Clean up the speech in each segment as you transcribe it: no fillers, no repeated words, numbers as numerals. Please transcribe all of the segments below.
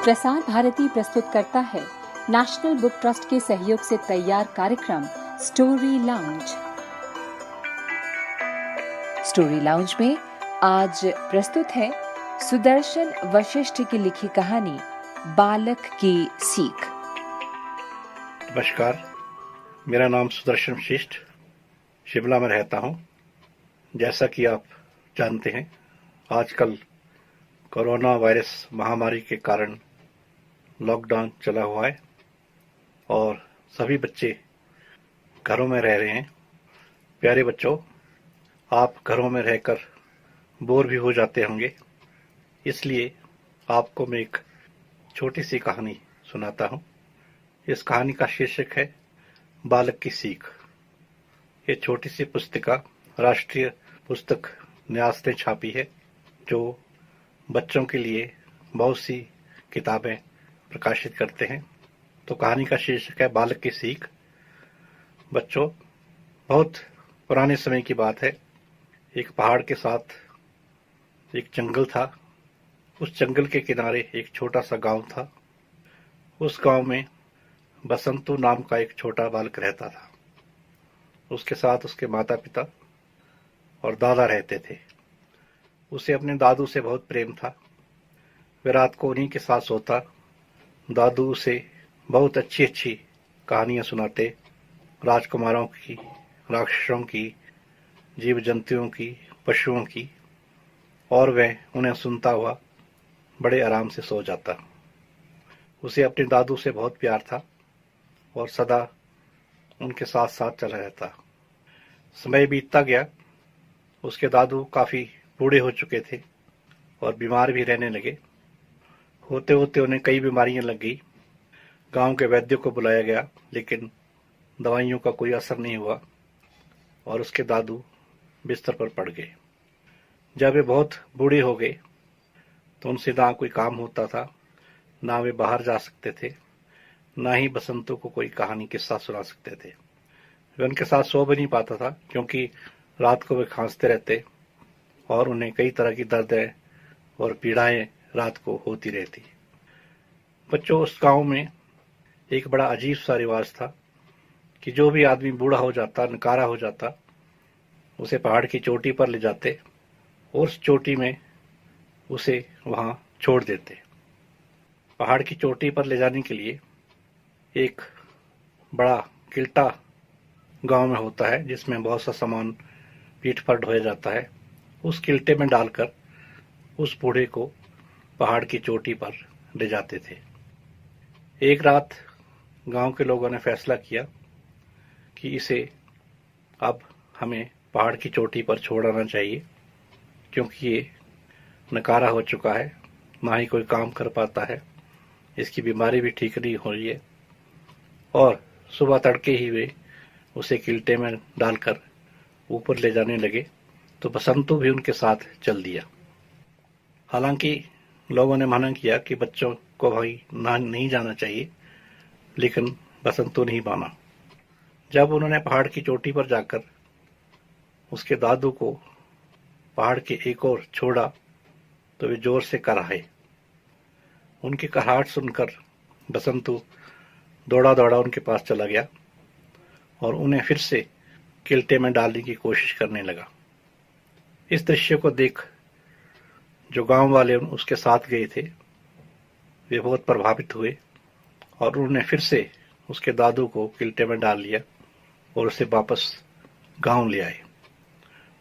प्रसार भारती प्रस्तुत करता है नेशनल बुक ट्रस्ट के सहयोग से तैयार कार्यक्रम स्टोरी लाउंज। स्टोरी लाउंज में आज प्रस्तुत है सुदर्शन वशिष्ठ की लिखी कहानी बालक की सीख। नमस्कार, मेरा नाम सुदर्शन वशिष्ठ, शिमला में रहता हूँ। जैसा कि आप जानते हैं, आजकल कोरोना वायरस महामारी के कारण लॉकडाउन चला हुआ है और सभी बच्चे घरों में रह रहे हैं। प्यारे बच्चों, आप घरों में रहकर बोर भी हो जाते होंगे, इसलिए आपको मैं एक छोटी सी कहानी सुनाता हूँ। इस कहानी का शीर्षक है बालक की सीख। ये छोटी सी पुस्तिका राष्ट्रीय पुस्तक न्यास ने छापी है, जो बच्चों के लिए बहुत सी किताबें प्रकाशित करते हैं। तो कहानी का शीर्षक है बालक की सीख। बच्चों, बहुत पुराने समय की बात है। एक पहाड़ के साथ एक जंगल था। उस जंगल के किनारे एक छोटा सा गांव था। उस गांव में बसंतु नाम का एक छोटा बालक रहता था। उसके साथ उसके माता पिता और दादा रहते थे। उसे अपने दादू से बहुत प्रेम था। वे रात को उन्हीं के साथ सोता। दादू उसे बहुत अच्छी अच्छी कहानियां सुनाते, राजकुमारों की, राक्षसों की, जीव जंतुओं की, पशुओं की, और वह उन्हें सुनता हुआ बड़े आराम से सो जाता। उसे अपने दादू से बहुत प्यार था और सदा उनके साथ साथ चला रहता। समय बीतता गया। उसके दादू काफी बूढ़े हो चुके थे और बीमार भी रहने लगे। होते होते उन्हें कई बीमारियां लग गई। गांव के वैद्य को बुलाया गया, लेकिन दवाइयों का कोई असर नहीं हुआ और उसके दादू बिस्तर पर पड़ गए। जब वे बहुत बूढ़े हो गए तो उनसे ना कोई काम होता था, ना वे बाहर जा सकते थे, ना ही बसंतों को कोई कहानी किस्सा सुना सकते थे। वे उनके साथ सो भी नहीं पाता था, क्योंकि रात को वे खांसते रहते और उन्हें कई तरह की दर्दें और पीड़ाएं रात को होती रहती। बच्चों, उस गांव में एक बड़ा अजीब सा रिवाज था कि जो भी आदमी बूढ़ा हो जाता, नकारा हो जाता, उसे पहाड़ की चोटी पर ले जाते और उस चोटी में उसे वहां छोड़ देते। पहाड़ की चोटी पर ले जाने के लिए एक बड़ा किल्टा गांव में होता है, जिसमें बहुत सा सामान पीठ पर ढोया जाता है। उस किल्टे में डालकर उस बूढ़े को पहाड़ की चोटी पर ले जाते थे। एक रात गांव के लोगों ने फैसला किया कि इसे अब हमें पहाड़ की चोटी पर छोड़ना चाहिए, क्योंकि ये नकारा हो चुका है, ना ही कोई काम कर पाता है, इसकी बीमारी भी ठीक नहीं हो रही है। और सुबह तड़के ही वे उसे किल्टे में डालकर ऊपर ले जाने लगे, तो बसंतु भी उनके साथ चल दिया। हालांकि लोगों ने मना किया कि बच्चों को भाई नहीं जाना चाहिए, लेकिन बसंतु नहीं माना। जब उन्होंने पहाड़ की चोटी पर जाकर उसके दादू को पहाड़ के एक ओर छोड़ा तो वे जोर से कराहे। उनकी कराहट सुनकर बसंतु दौड़ा दौड़ा उनके पास चला गया और उन्हें फिर से किल्टे में डालने की कोशिश करने लगा। इस दृश्य को देख जो गांव वाले उसके साथ गए थे, वे बहुत प्रभावित हुए और उन्होंने फिर से उसके दादू को किल्टे में डाल लिया और उसे वापस गांव ले आए।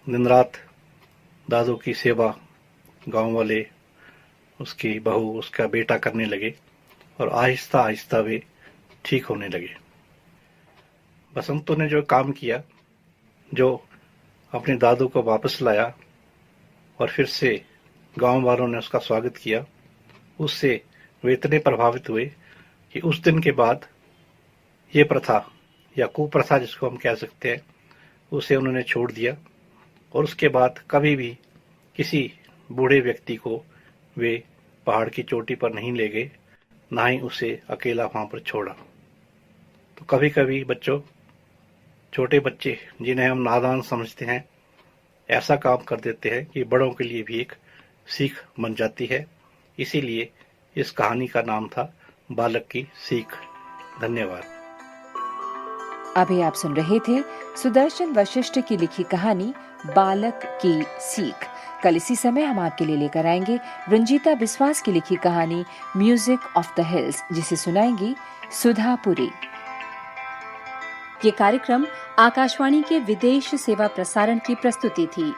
दिन रात दादू की सेवा गांव वाले, उसकी बहू, उसका बेटा करने लगे और आहिस्ता आहिस्ता वे ठीक होने लगे। बसंतु ने जो काम किया, जो अपने दादू को वापस लाया और फिर से गांव वालों ने उसका स्वागत किया, उससे वे इतने प्रभावित हुए कि उस दिन के बाद ये प्रथा या कुप्रथा जिसको हम कह सकते हैं, उसे उन्होंने छोड़ दिया और उसके बाद कभी भी किसी बूढ़े व्यक्ति को वे पहाड़ की चोटी पर नहीं ले गए, ना ही उसे अकेला वहां पर छोड़ा। तो कभी कभी बच्चों, छोटे बच्चे जिन्हें हम नादान समझते हैं, ऐसा काम कर देते हैं कि बड़ों के लिए भी एक सीख बन जाती है। इसीलिए इस कहानी का नाम था बालक की सीख। धन्यवाद। अभी आप सुन रहे थे सुदर्शन वशिष्ठ की लिखी कहानी बालक की सीख। कल इसी समय हम आपके लिए लेकर आएंगे रंजीता बिस्वास की लिखी कहानी म्यूजिक ऑफ द हिल्स, जिसे सुनाएंगी सुधा पुरी। ये कार्यक्रम आकाशवाणी के विदेश सेवा प्रसारण की प्रस्तुति थी।